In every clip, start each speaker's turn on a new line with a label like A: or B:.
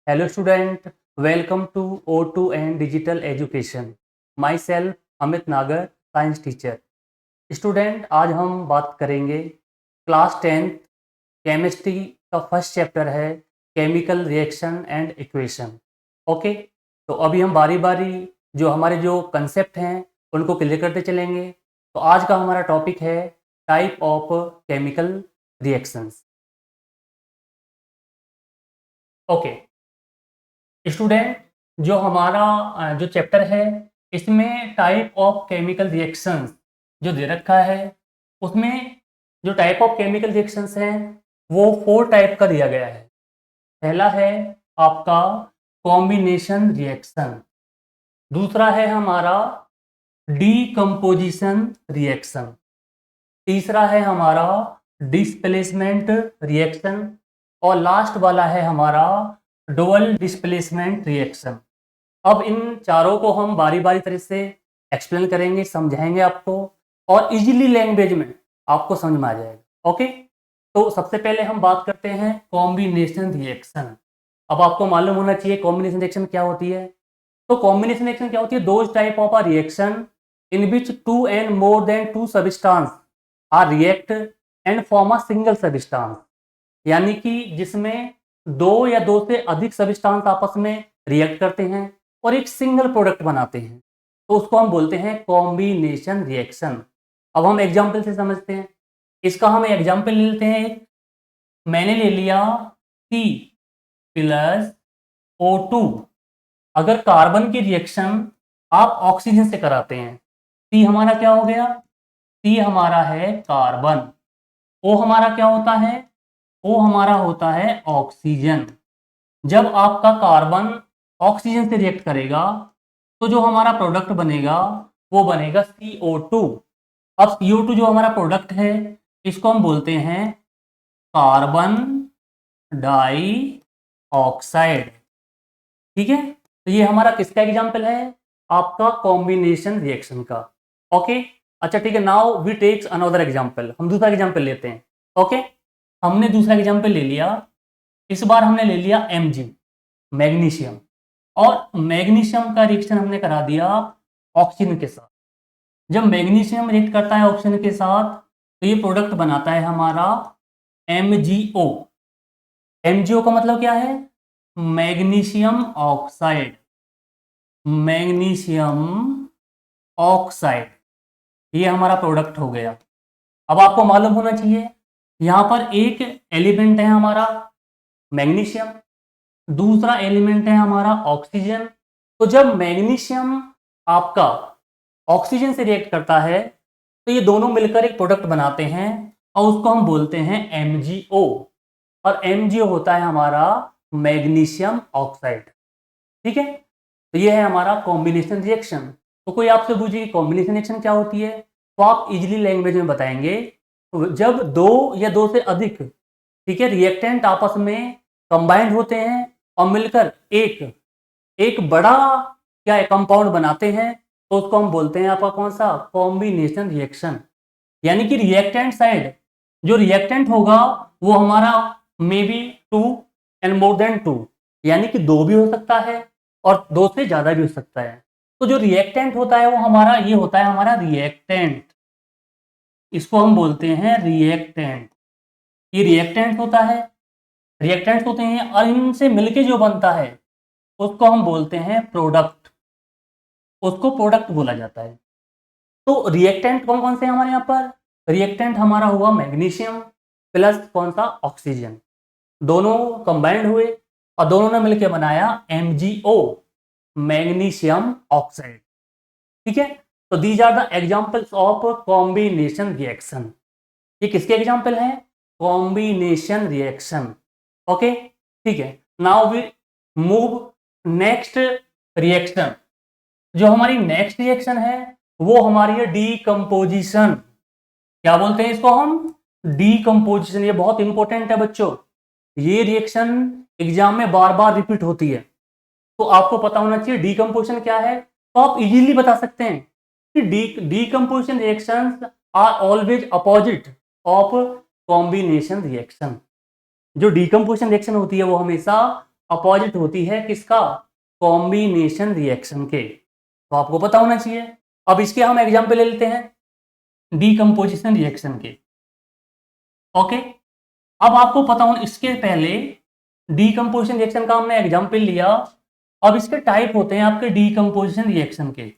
A: Hello student, welcome to O2 and Digital Education. Myself Amit नागर, science teacher. Student, आज हम बात करेंगे क्लास 10th केमिस्ट्री का फर्स्ट चैप्टर है chemical reaction and equation. Okay, तो अभी हम बारी बारी जो कंसेप्ट हैं उनको क्लियर करते चलेंगे. तो आज का हमारा टॉपिक है type of chemical reactions. Okay student, जो हमारा जो चैप्टर है इसमें टाइप ऑफ केमिकल रिएक्शंस जो दे रखा है उसमें जो टाइप ऑफ केमिकल रिएक्शंस हैं वो 4 टाइप का दिया गया है. पहला है आपका कॉम्बिनेशन रिएक्शन, दूसरा है हमारा डीकम्पोजिशन रिएक्शन, तीसरा है हमारा डिस्प्लेसमेंट रिएक्शन और लास्ट वाला है हमारा डुअल डिस्प्लेसमेंट रिएक्शन. अब इन चारों को हम बारी बारी तरह से एक्सप्लेन करेंगे, समझाएंगे आपको और इजीली लैंग्वेज में आपको समझ में आ जाएगा. ओके, तो सबसे पहले हम बात करते हैं कॉम्बिनेशन रिएक्शन. अब आपको मालूम होना चाहिए कॉम्बिनेशन रिएक्शन क्या होती है. तो कॉम्बिनेशन रिएक्शन क्या होती है? Those type of a reaction in which 2 and more than 2 substance are react and form a single substance. यानी कि जिसमें 2 या 2 से अधिक सब्सटेंस आपस में रिएक्ट करते हैं और एक सिंगल प्रोडक्ट बनाते हैं, तो उसको हम बोलते हैं कॉम्बिनेशन रिएक्शन. अब हम एग्जांपल से समझते हैं. इसका हम एग्जांपल ले लेते हैं. मैंने ले लिया C प्लस O2. अगर कार्बन की रिएक्शन आप ऑक्सीजन से कराते हैं, C हमारा क्या हो गया? C हमारा है कार्बन. O हमारा क्या होता है? O हमारा होता है ऑक्सीजन. जब आपका कार्बन ऑक्सीजन से रिएक्ट करेगा तो जो हमारा प्रोडक्ट बनेगा वो बनेगा CO2. अब CO2 जो हमारा प्रोडक्ट है इसको हम बोलते हैं कार्बन डाई ऑक्साइड. ठीक है, तो ये हमारा किसका एग्जाम्पल है? आपका कॉम्बिनेशन रिएक्शन का. ओके, अच्छा ठीक है. Now we takes another example. हम दूसरा एग्जाम्पल लेते हैं. ओके, हमने दूसरा एग्जाम्पल ले लिया. इस बार हमने ले लिया Mg, मैग्नीशियम. और मैग्नीशियम का रिएक्शन हमने करा दिया ऑक्सीजन के साथ. जब मैग्नीशियम रिएक्ट करता है ऑक्सीजन के साथ तो ये प्रोडक्ट बनाता है हमारा MgO. MgO का मतलब क्या है? Magnesium oxide. मैग्नीशियम ऑक्साइड ये हमारा प्रोडक्ट हो गया. अब आपको मालूम होना चाहिए यहां पर एक एलिमेंट है हमारा मैग्नीशियम, दूसरा एलिमेंट है हमारा ऑक्सीजन. तो जब मैग्नीशियम आपका ऑक्सीजन से रिएक्ट करता है तो ये दोनों मिलकर एक प्रोडक्ट बनाते हैं और उसको हम बोलते हैं MgO. और MgO होता है हमारा मैग्नीशियम ऑक्साइड. ठीक है, तो ये है हमारा कॉम्बिनेशन रिएक्शन. तो कोई आपसे पूछे कि कॉम्बिनेशन रिएक्शन क्या होती है तो आप इजीली लैंग्वेज में बताएंगे. जब 2 या 2 से अधिक, ठीक है, रिएक्टेंट आपस में कंबाइंड होते हैं और मिलकर एक बड़ा क्या है कंपाउंड बनाते हैं तो उसको हम बोलते हैं आपका कौन सा? Combination reaction. यानी कि रिएक्टेंट साइड जो रिएक्टेंट होगा वो हमारा may be 2 and more than 2, यानी कि 2 भी हो सकता है और 2 से ज्यादा भी हो सकता है. तो जो रिएक्टेंट होता है वो हमारा ये होता है हमारा रिएक्टेंट. इसको हम बोलते हैं रिएक्टेंट. ये रिएक्टेंट होता है, रिएक्टेंट्स होते हैं और इनसे मिलके जो बनता है उसको हम बोलते हैं प्रोडक्ट. उसको प्रोडक्ट बोला जाता है. तो रिएक्टेंट कौन कौन से हैं हमारे यहाँ पर? रिएक्टेंट हमारा हुआ मैग्नीशियम प्लस कौन सा? ऑक्सीजन. दोनों कंबाइंड हुए और दोनों ने मिलकर बनाया MgO, मैग्नीशियम ऑक्साइड. ठीक है, तो these are the examples of combination reaction. ये किसके एग्जांपल हैं? Combination reaction. ओके, ठीक है. Now we move next reaction. जो हमारी नेक्स्ट रिएक्शन है वो हमारी है डीकम्पोजिशन. क्या बोलते हैं इसको हम? डीकम्पोजिशन. ये बहुत इंपॉर्टेंट है बच्चों. ये रिएक्शन एग्जाम में बार बार रिपीट होती है तो आपको पता होना चाहिए डीकम्पोजिशन क्या है. तो आप इजीली बता सकते हैं कि decomposition reactions are always opposite of combination reaction. जो डीकम्पोजिशन रिएक्शन होती है वो हमेशा अपोजिट होती है किसका, कॉम्बिनेशन रिएक्शन के, तो आपको पता होना चाहिए। अब इसके हम एग्जाम्पल ले लेते हैं डीकम्पोजिशन रिएक्शन के। ओके, अब आपको पता होना, इसके पहले डीकम्पोजिशन रिएक्शन का हमने एग्जाम्पल लिया, अब इसके टाइप होते हैं आपके डीकम्पोजिशन रिएक्शन के।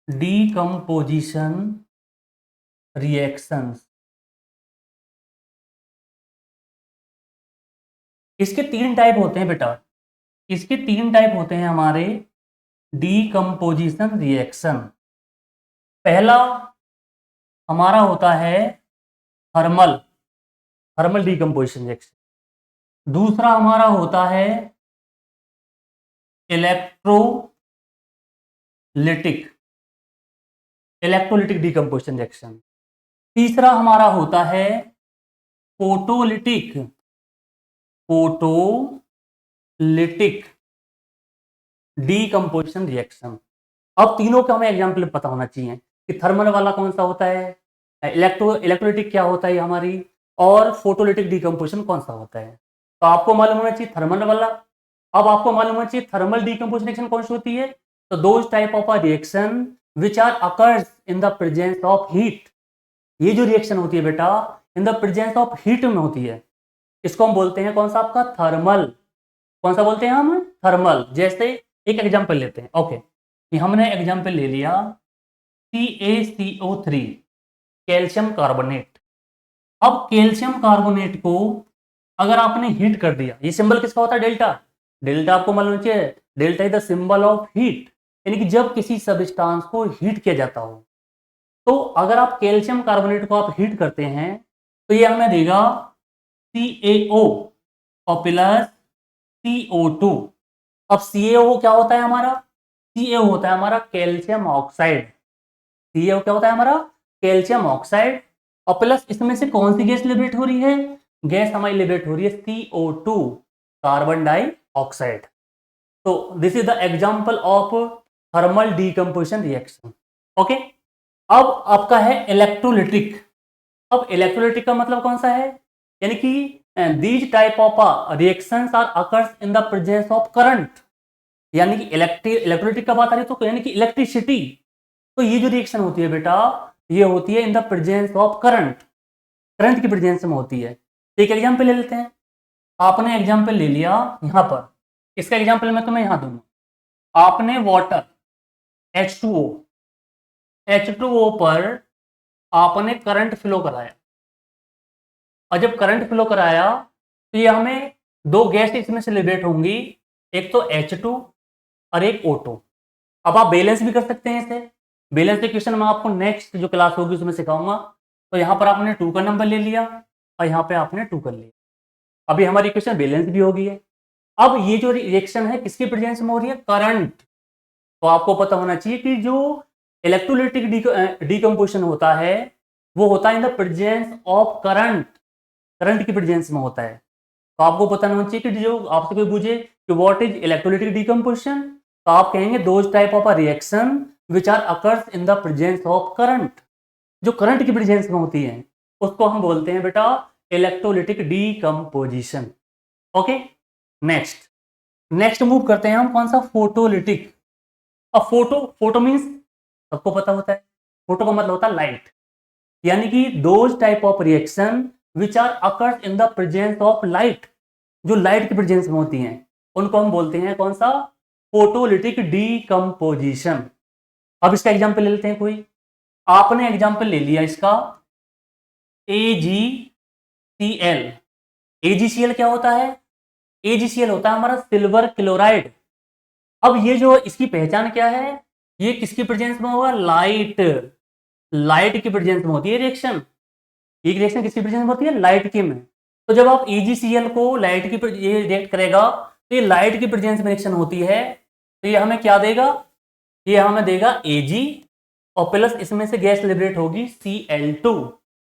A: डीकम्पोजिशन रिएक्शंस, इसके तीन टाइप होते हैं बेटा, इसके तीन टाइप होते हैं हमारे डीकम्पोजिशन रिएक्शन। पहला हमारा होता है थर्मल, थर्मल डीकम्पोजिशन रिएक्शन। दूसरा हमारा होता है इलेक्ट्रोलिटिक, इलेक्ट्रोलिटिक डीकम्पोजिशन रिएक्शन। तीसरा हमारा होता है फोटोलिटिक, फोटोलिटिक डीकम्पोजिशन रिएक्शन। अब तीनों का हमें एग्जाम्पल पता होना चाहिए कि थर्मल वाला कौन सा होता है, इलेक्ट्रोलिटिक क्या होता है हमारी, और फोटोलिटिक डीकम्पोजिशन कौन सा होता है। तो आपको मालूम होना चाहिए थर्मल वाला। अब आपको मालूम होना चाहिए थर्मल डीकम्पोजिशन रिएक्शन कौन सी होती है, तो those type of a reaction which are occurs in the presence of heat. ये जो रिएक्शन होती है बेटा in the presence of heat में होती है, इसको हम बोलते हैं कौन सा आपका, थर्मल। कौन सा बोलते हैं हम, थर्मल। जैसे एक एग्जांपल लेते हैं, ओके, ये हमने एग्जांपल ले लिया CaCO3, कैल्शियम कार्बोनेट। अब कैल्शियम कार्बोनेट को अगर आपने हीट कर दिया, ये सिंबल किसका होता है, डेल्टा। डेल्टा आपको मालूम चाहिए, delta is the symbol of heat, यानी कि जब किसी सबस्टांस को हीट किया जाता हो, तो अगर आप कैल्शियम कार्बोनेट को आप हीट करते हैं तो ये हमें देगा CaO और प्लस CO2। अब CaO क्या होता है हमारा, CaO होता है हमारा कैल्शियम ऑक्साइड। CaO क्या होता है हमारा, कैल्शियम ऑक्साइड, और प्लस इसमें से कौन सी गैस लिबरेट हो रही है, गैस हमारी लिबरेट हो रही है CO2, कार्बन डाइऑक्साइड। तो this is the example of thermal decomposition reaction. Okay, अब आपका है इलेक्ट्रोलिटिक। अब इलेक्ट्रोलिटिक का मतलब कौन सा है, यानी कि these type of reactions are occurs in the presence of current, यानी कि इलेक्ट्रोलिटिक का बात आ रही तो यानी कि इलेक्ट्रिसिटी। तो ये जो रिएक्शन होती है बेटा ये होती है इन the presence of current, current की प्रेजेंस में होती है। एक एग्जांपल ले लेते हैं, आपने एग्जांपल ले लिया यहां पर, इसका एग्जांपल मैं तुम्हें यहां दूंगा। आपने वाटर H2O, H2O पर आपने करंट फ्लो कराया, और जब करंट फ्लो कराया तो ये हमें दो गैस इसमें से लिबरेट होंगी, एक तो H2 और एक O2। अब आप बैलेंस भी कर सकते हैं इसे, बैलेंस इक्वेशन मैं आपको नेक्स्ट जो क्लास होगी उसमें सिखाऊंगा। तो यहाँ पर आपने 2 का नंबर ले लिया और यहाँ पे आपने 2 कर लिया, अभी हमारी इक्वेशन बैलेंस भी हो गई है। अब ये जो रिएक्शन है किसके प्रेजेंस में हो रही है, करंट। तो आपको पता होना चाहिए कि जो इलेक्ट्रोलिटिक डीकम्पोजिशन होता है वो होता है इन the presence of current, current की प्रेजेंस में होता है। तो आपको पता होना चाहिए कि जो आपसे कोई पूछे कि व्हाट इज इलेक्ट्रोलिटिक डीकम्पोजिशन, तो आप कहेंगे those type of a reaction which are occurs in the presence of current, जो करंट की प्रेजेंस में होती है उसको हम बोलते हैं बेटा electrolytic decomposition. Okay, next next move करते हैं हम कौन सा, फोटोलिटिक। अब फोटो मीन्स सबको पता होता है, फोटो का मतलब होता है लाइट, यानी कि those type of reaction which are occurs in the presence of light, जो लाइट की प्रेजेंस में होती हैं उनको हम बोलते हैं कौन सा, फोटोलिटिक डीकम्पोजिशन। अब इसका एग्जांपल ले लेते हैं कोई, आपने एग्जांपल ले लिया इसका AgCl। AgCl क्या होता है, AgCl होता है हमारा सिल्वर क्लोराइड। अब ये जो इसकी पहचान क्या है, ये किसकी प्रेजेंस में होगा, लाइट, लाइट की प्रेजेंस में होती है रिएक्शन। ये रिएक्शन किसकी प्रेजेंस में होती है, लाइट की में। तो जब आप AgCl को लाइट की ये रिएक्ट करेगा तो ये लाइट की प्रेजेंस में रिएक्शन होती है, तो ये हमें क्या देगा, ये हमें देगा Ag, और प्लस इसमें से गैस लिबरेट होगी Cl2।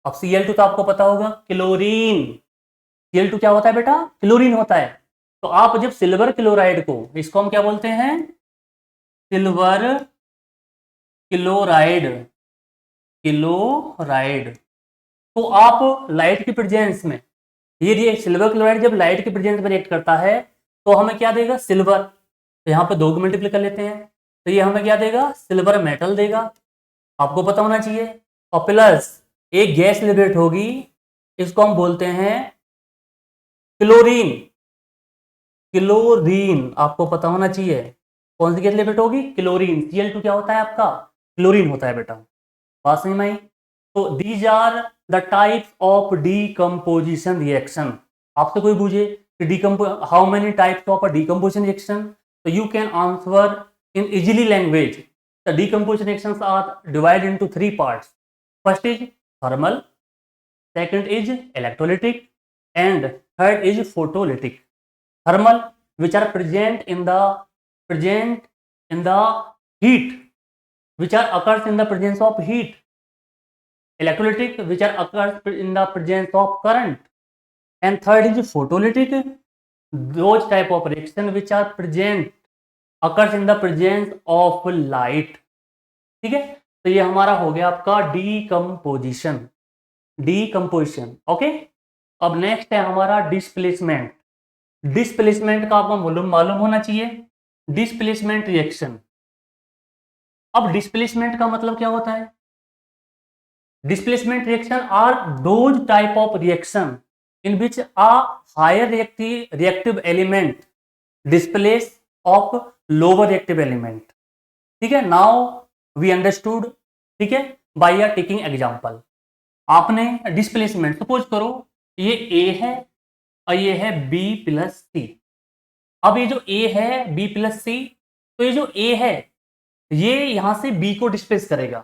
A: अब Cl2 तो आपको पता होगा क्लोरीन, Cl2 क्या होता है बेटा, क्लोरीन होता है। तो आप जब सिल्वर क्लोराइड को, इसको हम क्या बोलते हैं, सिल्वर क्लोराइड, क्लोराइड, तो आप लाइट की प्रेजेंस में ये सिल्वर क्लोराइड जब लाइट के प्रेजेंस में रिएक्ट करता है तो हमें क्या देगा, सिल्वर। तो यहाँ पे 2 को मल्टीप्लाई कर लेते हैं, तो ये हमें क्या देगा, सिल्वर मेटल देगा, आपको पता होना चाहिए। और प्लस एक गैस लिबरेट होगी, इसको हम बोलते हैं क्लोरीन। क्लोरीन आपको पता होना चाहिए, कौन सी गैस लिबरेट होगी, क्लोरीन। Cl2 क्या होता है आपका, क्लोरीन होता है बेटा, बात समझ में आई। तो these are the types of decomposition reaction. आपसे कोई पूछे कि how many types of a decomposition reaction, तो you can answer in easily language. The decomposition reactions are divided into 3 parts. First is thermal, second is electrolytic, and third is photolytic. Thermal, which are present in the heat, which are occurs in the presence of heat. Electrolytic, which are occurs in the presence of current. And third is photolytic, those type of reaction which are present occurs in the presence of light. ठीक है, तो ये हमारा हो गया आपका decomposition. Okay. अब next है हमारा डिस्प्लेसमेंट। डिस्प्लेसमेंट का आपको मालूम होना चाहिए, डिस्प्लेसमेंट रिएक्शन। अब डिस्प्लेसमेंट का मतलब क्या होता है, displacement reaction are those type of reaction in which a higher reactive element displace of lower reactive element. ठीक है, नाउ वी अंडरस्टूड। ठीक है, बाय आर टेकिंग एग्जांपल। आपने डिस्प्लेसमेंट सपोज करो ये ए है और ये है बी प्लस सी। अब ये जो ए है बी प्लस सी, तो ये जो ए है ये यहां से बी को डिस्प्लेस करेगा,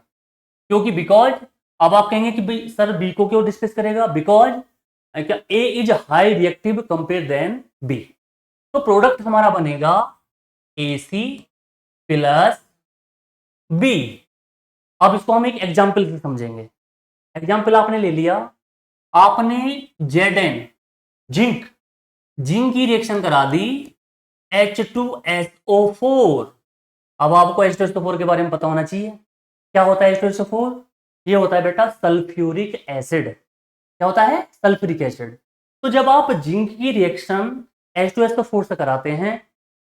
A: क्योंकि बिकॉज, अब आप कहेंगे कि सर बी को क्यों डिस्प्लेस करेगा, because A is high reactive compare than B. तो प्रोडक्ट हमारा बनेगा ए सी प्लस बी। अब इसको हम एक एग्जाम्पल से समझेंगे। एग्जाम्पल आपने ले लिया, आपने Zn जिंक की रिएक्शन करा दी H2SO4। अब आपको H2SO4 के बारे में पता होना चाहिए, क्या होता है H2SO4, ये होता है बेटा सल्फ्यूरिक एसिड। क्या होता है, सल्फ्यूरिक एसिड। तो जब आप जिंक की रिएक्शन H2SO4 से कराते हैं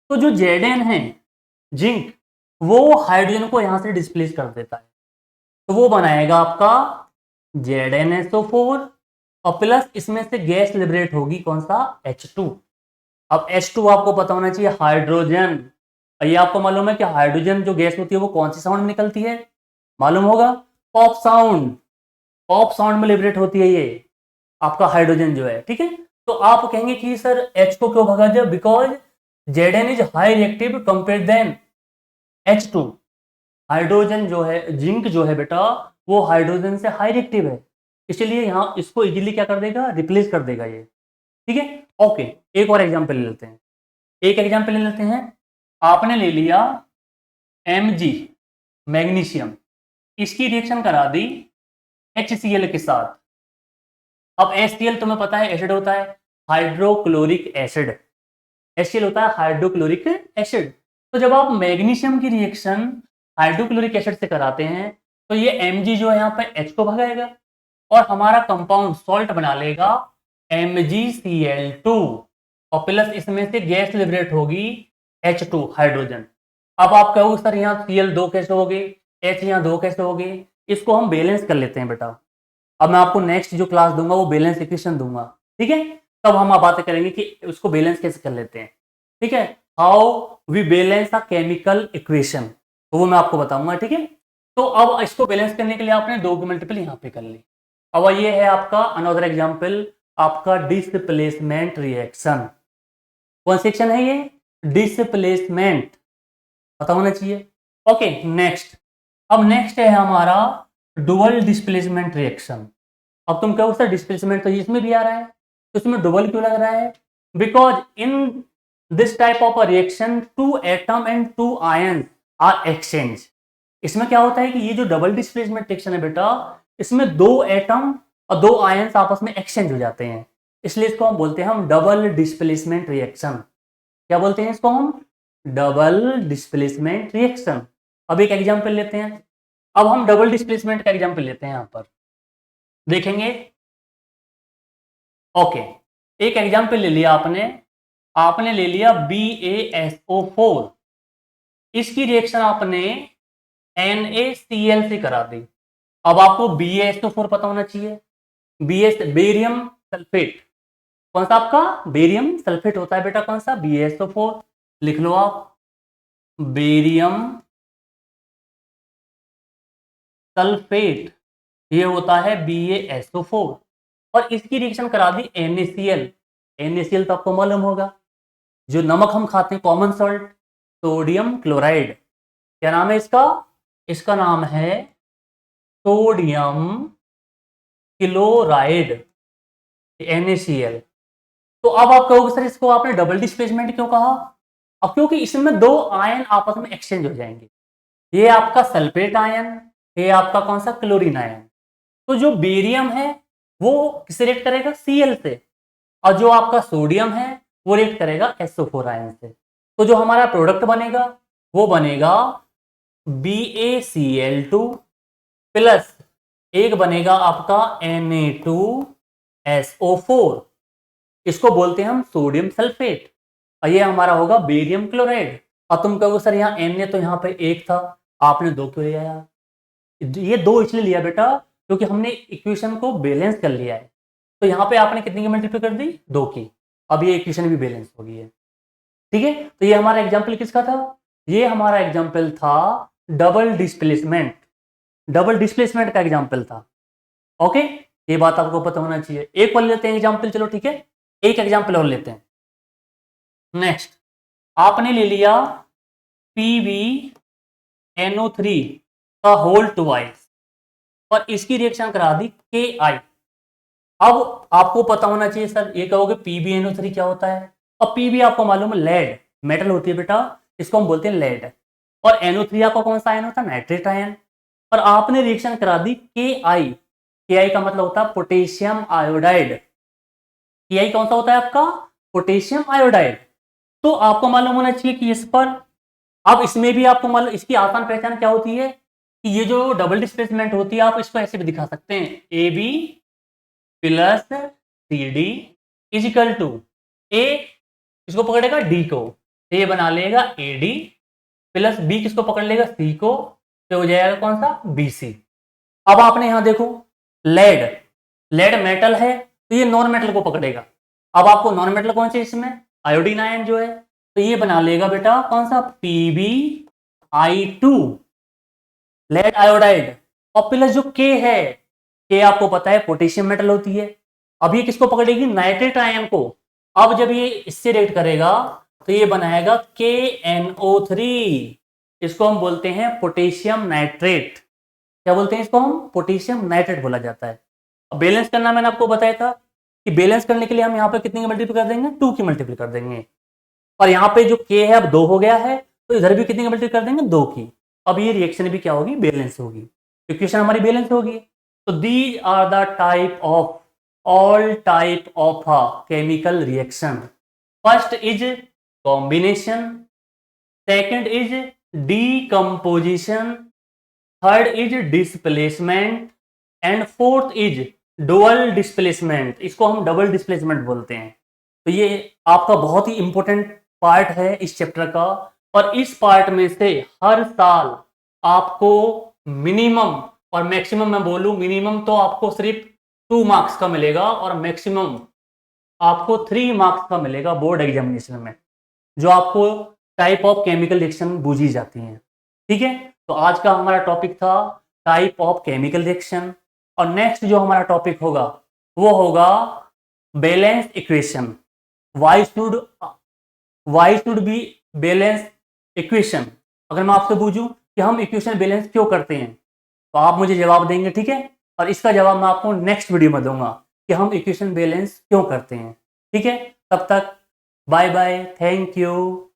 A: तो जो Zn है जिंक, वो हाइड्रोजन को यहां से डिस्प्लेस कर देता है, तो वो बनाएगा आपका ZnSO4 और प्लस इसमें से गैस लिबरेट होगी कौन सा, H2। अब H2 आपको पता होना चाहिए हाइड्रोजन, और ये आपको मालूम है कि हाइड्रोजन जो गैस होती है वो कौन सी साउंड में निकलती है, मालूम होगा, पॉप साउंड। पॉप साउंड में लिबरेट होती है ये आपका हाइड्रोजन जो है। ठीक है, तो आप कहेंगे कि सर H को क्यों भगा दिया, because Zn is high reactive compare than H2। Hydrogen जो है, जिंक जो है बेटा, वो हाइड्रोजन से हाई रिएक्टिव है, इसलिए यहां इसको इजीली क्या कर देगा, रिप्लेस कर देगा ये। ठीक है, ओके। एक और एग्जांपल ले लेते हैं, आपने ले लिया Mg मैग्नीशियम, इसकी रिएक्शन करा दी HCl के साथ। अब HCl तुम्हें पता है एसिड होता है, हाइड्रोक्लोरिक एसिड। HCl होता है हाइड्रोक्लोरिक एसिड। तो जब आप मैग्नीशियम की रिएक्शन हाइड्रोक्लोरिक एसिड से कराते हैं तो ये Mg जो है यहाँ पे H को भगाएगा और हमारा कंपाउंड सॉल्ट बना लेगा MgCl2 और प्लस इसमें से गैस लिबरेट होगी H2 हाइड्रोजन। अब आप कहोगे सर यहाँ Cl2 कैसे हो गए, H यहाँ 2 कैसे हो गए, इसको हम बैलेंस कर लेते हैं बेटा। अब मैं आपको नेक्स्ट जो क्लास दूंगा वो बैलेंस इक्वेशन दूंगा, ठीक है, तब हम आप बातें करेंगे कि उसको बैलेंस कैसे कर लेते हैं। ठीक है, how we balance a chemical equation, तो वो मैं आपको बताऊंगा। ठीक है, तो अब इसको बैलेंस करने के लिए आपने 2 की मल्टीपल यहाँ पे कर ली। अब ये है आपका अनदर एग्जाम्पल, आपका डिस्प्लेसमेंट रिएक्शन। कौन सेक्शन है ये, डिस्प्लेसमेंट, पता होना चाहिए। Okay, next. अब नेक्स्ट है हमारा डुअल डिस्प्लेसमेंट रिएक्शन। अब तुम कहो सर डिस्प्लेसमेंट तो इसमें भी आ रहा है, तो इसमें डुअल क्यों लग रहा है, because in this type of a reaction 2 atom and 2 ion are exchange. इसमें क्या होता है कि ये जो डबल डिस्प्लेसमेंट रिएक्शन है बेटा, इसमें 2 एटम और 2 आयंस आपस में एक्सचेंज हो जाते हैं, इसलिए इसको हम बोलते हैं हम डबल डिस्प्लेसमेंट रिएक्शन। क्या बोलते हैं इसको हम, डबल डिस्प्लेसमेंट रिएक्शन। अब एक एग्जांपल लेते हैं, अब हम डबल डिस्प्लेसमेंट का एग्जांपल लेते हैं, यहां पर देखेंगे। ओके, एक एग्जाम्पल ले लिया आपने, आपने ले लिया BaSO4, इसकी रिएक्शन आपने NaCl से करा दी। अब आपको BaSO4 पता होना चाहिए, बेरियम सल्फेट, कौन सा आपका बेरियम सल्फेट होता है बेटा, कौन सा BaSO4, लिख लो आप, बेरियम सल्फेट, ये होता है BaSO4, और इसकी रिएक्शन करा दी NaCl। NaCl तो आपको मालूम होगा, जो नमक हम खाते हैं, कॉमन सॉल्ट, सोडियम क्लोराइड, क्या नाम है इसका, इसका नाम है सोडियम क्लोराइड, NaCl। तो अब आप कहोगे सर इसको आपने डबल डिस्प्लेसमेंट क्यों कहा, अब क्योंकि इसमें दो आयन आपस में एक्सचेंज हो जाएंगे, ये आपका सल्फेट आयन, ये आपका कौन सा क्लोरीन आयन। तो जो बेरियम है वो किसे रिएक्ट करेगा, Cl से, और जो आपका सोडियम है वो रिएक्ट करेगा SO4 आयन से। तो जो हमारा प्रोडक्ट बनेगा वो बनेगा BaCl2 प्लस एक बनेगा आपका Na2SO4, इसको बोलते हैं हम सोडियम सल्फेट, और ये हमारा होगा बेरियम क्लोराइड। और तुम कहोगे सर यहाँ Na तो यहाँ पे एक था, आपने दो क्यों लिया यार, ये दो इसलिए लिया बेटा क्योंकि हमने इक्वेशन को बैलेंस कर लिया है। तो यहाँ पे आपने कितनी की मल्टीप्लाई कर दी, दो की, अब ये इक्वेशन भी बैलेंस हो गई है। ठीक है, तो ये हमारा एग्जाम्पल किसका था, ये हमारा एग्जाम्पल था डबल डिस्प्लेसमेंट, डबल डिस्प्लेसमेंट का एग्जाम्पल था। ओके, ये बात आपको पता होना चाहिए। एक और लेते हैं एग्जाम्पल, चलो ठीक है, एक एग्जाम्पल और लेते हैं। नेक्स्ट आपने ले लिया PbNO3 का होल ट्वाइस, और इसकी रिएक्शन करा दी Ki। अब आपको पता होना चाहिए सर, ये कहोगे PbNO3 क्या होता है, अब Pb आपको मालूम है लेड मेटल होती है बेटा, इसको हम बोलते हैं लेड, और NO3 आपका कौन सा आयन होता है, नाइट्रेट आयन, और आपने रिएक्शन करा दी Ki। Ki का मतलब होता है पोटेशियम आयोडाइड, Ki कौन सा होता है आपका, पोटेशियम आयोडाइड। तो आपको मालूम होना चाहिए कि इस पर, अब इसमें भी आपको मालूम, इसकी आसान पहचान क्या होती है कि ये जो डबल डिस्प्लेसमेंट होती है आप इसको ऐसे भी दिखा सकते हैं, AB plus CD is equal to A, इसको पकड़ेगा D को, तो ये बना लेगा AD, प्लस B किसको पकड़ लेगा, C को, तो हो जाएगा कौन सा, BC। अब आपने यहां देखो लेड, लेड मेटल है तो ये नॉन मेटल को पकड़ेगा, अब आपको नॉन मेटल कौन से इसमें, आयोडीन आयन जो है, तो ये बना लेगा बेटा कौन सा, PbI2 लेड आयोडाइड, और प्लस जो K है, K आपको पता है पोटेशियम मेटल होती है, अब ये किसको पकड़ेगी, नाइट्रेट आयन को। अब जब ये इससे रिएक्ट करेगा तो ये बनाएगा KNO3, इसको हम बोलते हैं पोटेशियम नाइट्रेट, क्या बोलते हैं इसको हम, पोटेशियम नाइट्रेट बोला जाता है। अब बैलेंस करना मैंने आपको बताया था कि बैलेंस करने के लिए हम यहाँ पे कितनी की मल्टीप्लाई कर देंगे, 2 की मल्टीप्लाई कर देंगे, और यहाँ पे जो K है अब 2 हो गया है, तो इधर भी कितनी की मल्टीप्लाई कर देंगे, 2 की। अब ये रिएक्शन भी क्या होगी, बैलेंस होगी, इक्वेशन हमारी बैलेंस होगी। तो these are the type of, all type of a chemical reaction. First is combination, second is decomposition, third is displacement, and fourth is dual displacement, इसको हम डबल डिस्प्लेसमेंट बोलते हैं। तो ये आपका बहुत ही इंपॉर्टेंट पार्ट है इस चैप्टर का, और इस पार्ट में से हर साल आपको मिनिमम और मैक्सिमम, मैं बोलूं मिनिमम तो आपको सिर्फ 2 मार्क्स का मिलेगा, और मैक्सिमम आपको 3 मार्क्स का मिलेगा बोर्ड एग्जामिनेशन में, जो आपको टाइप ऑफ केमिकल रिएक्शन बूझी जाती हैं। ठीक है, तो आज का हमारा टॉपिक था टाइप ऑफ केमिकल रिएक्शन, और नेक्स्ट जो हमारा टॉपिक होगा वो होगा balance equation, why should be balance equation. अगर मैं आपसे पूछूं कि हम इक्वेशन बैलेंस क्यों करते हैं, तो आप मुझे जवाब देंगे, ठीक है, और इसका जवाब मैं आपको नेक्स्ट वीडियो में दूंगा कि हम इक्वेशन बैलेंस क्यों करते हैं। ठीक है, तब तक बाय बाय, थैंक यू।